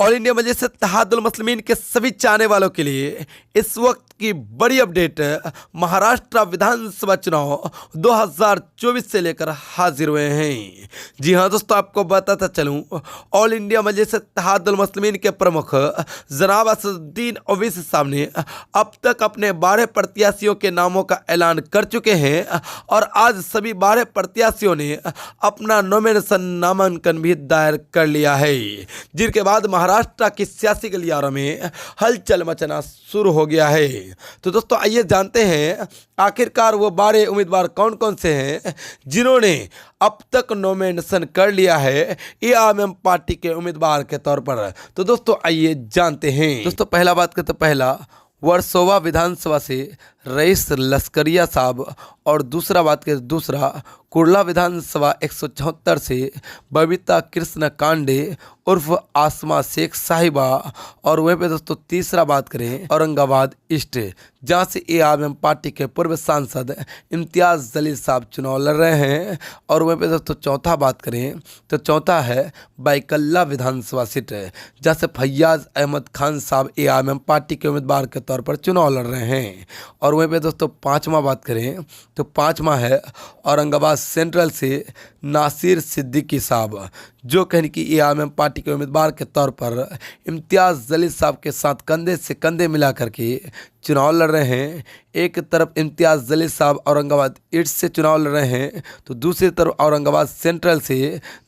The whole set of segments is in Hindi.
ऑल इंडिया मजलिस इत्तेहादुल मुस्लिमीन के सभी चाहने वालों के लिए इस वक्त की बड़ी अपडेट महाराष्ट्र विधानसभा चुनाव 2024 से लेकर हाजिर हुए हैं। जी हां दोस्तों, आपको बताता चलूं, ऑल इंडिया मजलिस इत्तेहादुल मुस्लिमीन के प्रमुख जनाब असदुद्दीन ओवैसी साहब ने अब तक अपने 12 प्रत्याशियों के नामों का ऐलान कर चुके हैं और आज सभी 12 प्रत्याशियों ने अपना नॉमिनेशन नामांकन भी दायर कर लिया है, जिनके बाद महाराष्ट्र की सियासी गलियारों में हलचल मचना शुरू हो गया है। तो दोस्तों आइए जानते हैं आखिरकार वो 12 उम्मीदवार कौन कौन से हैं जिन्होंने अब तक नॉमिनेशन कर लिया है एआईएमआईएम पार्टी के उम्मीदवार के तौर पर। तो दोस्तों आइए जानते हैं। दोस्तों पहला बात करते पहला वर्सोवा विधानसभा से रईस लस्करिया साहब और दूसरा बात करें दूसरा कुर्ला विधानसभा 174 से बबीता कृष्ण कांडे उर्फ आसमा शेख साहिबा और वहीं पे दोस्तों तीसरा बात करें औरंगाबाद ईस्ट जहां से एआईएमआईएम पार्टी के पूर्व सांसद इम्तियाज़ जलील साहब चुनाव लड़ रहे हैं और वहीं पे दोस्तों चौथा बात करें तो चौथा है बैकल्ला विधानसभा सीट जहाँ से फैयाज अहमद खान साहब एआईएमआईएम पार्टी के उम्मीदवार के तौर पर चुनाव लड़ रहे हैं। और वहीं पे दोस्तों पांचवा बात करें तो पांचवा है औरंगाबाद सेंट्रल से नासिर सिद्दीकी साहब जो कहने की एआईएमआईएम पार्टी के उम्मीदवार के तौर पर इम्तियाज़ जलील साहब के साथ कंधे से कंधे मिला करके चुनाव लड़ रहे हैं। एक तरफ इम्तियाज़ जलील साहब औरंगाबाद ईस्ट से चुनाव लड़ रहे हैं तो दूसरी तरफ औरंगाबाद सेंट्रल से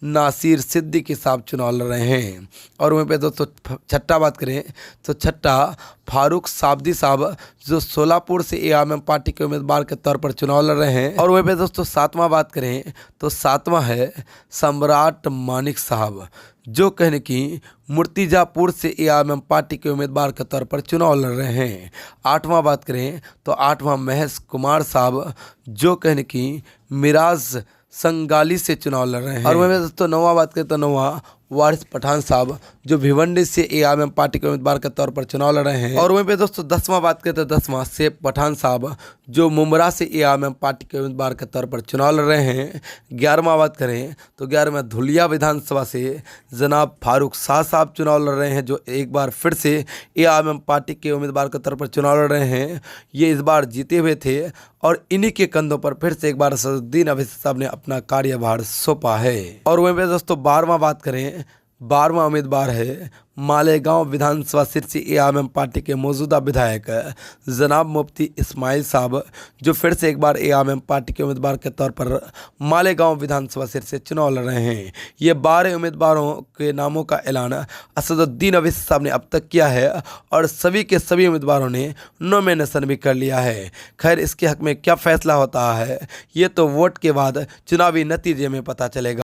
नासिर सिद्दीकी साहब चुनाव लड़ रहे हैं। और वहीं पे दोस्तों छठा बात करें तो छठा फारूक साबदी साहब जो सोलापुर से एआईएमआईएम पार्टी के उम्मीदवार के तौर पर चुनाव लड़ रहे हैं। और वहीं पे दोस्तों सातवां बात करें तो सातवां है सम्राट मानिक साहब जो कहने की मूर्तिजापुर से एआईएमआईएम पार्टी के उम्मीदवार के तौर पर चुनाव लड़ रहे हैं। आठवां बात करें तो आठवां महेश कुमार साहब जो कहने की मिराज संगाली से चुनाव लड़ रहे हैं। और वहीं दोस्तों नौवां बात करें तो नौवां वारिस पठान साहब जो भिवंडी से एआईएमआईएम पार्टी के उम्मीदवार के तौर पर चुनाव लड़ रहे हैं। और वहीं पे दोस्तों दसवां बात करें तो दसवां सेफ पठान साहब जो मुमरा से एआईएमआईएम पार्टी के उम्मीदवार के तौर पर चुनाव लड़ रहे हैं। 11वां बात करें तो 11वां धुलिया विधानसभा से जनाब फारूक शाह साहब चुनाव लड़ रहे हैं जो एक बार फिर से एआईएमआईएम पार्टी के उम्मीदवार के तौर पर चुनाव लड़ रहे हैं। ये इस बार जीते हुए थे और इन्हीं के कंधों पर फिर से एक बार असदुद्दीन ओवैसी साहब ने अपना कार्यभार सौंपा है। और वहीं पे दोस्तों 12वां बात करें 12वां उम्मीदवार है मालेगांव विधानसभा सीट से एआईएमआईएम पार्टी के मौजूदा विधायक जनाब मुफ्ती इस्माइल साहब जो फिर से एक बार एआईएमआईएम पार्टी के उम्मीदवार के तौर पर मालेगांव विधानसभा सीट से चुनाव लड़ रहे हैं। ये 12 उम्मीदवारों के नामों का ऐलान असदुद्दीन ओवैसी साहब ने अब तक किया है और सभी के सभी उम्मीदवारों ने नॉमिनेशन भी कर लिया है। खैर इसके हक में क्या फैसला होता है ये तो वोट के बाद चुनावी नतीजे में पता चलेगा।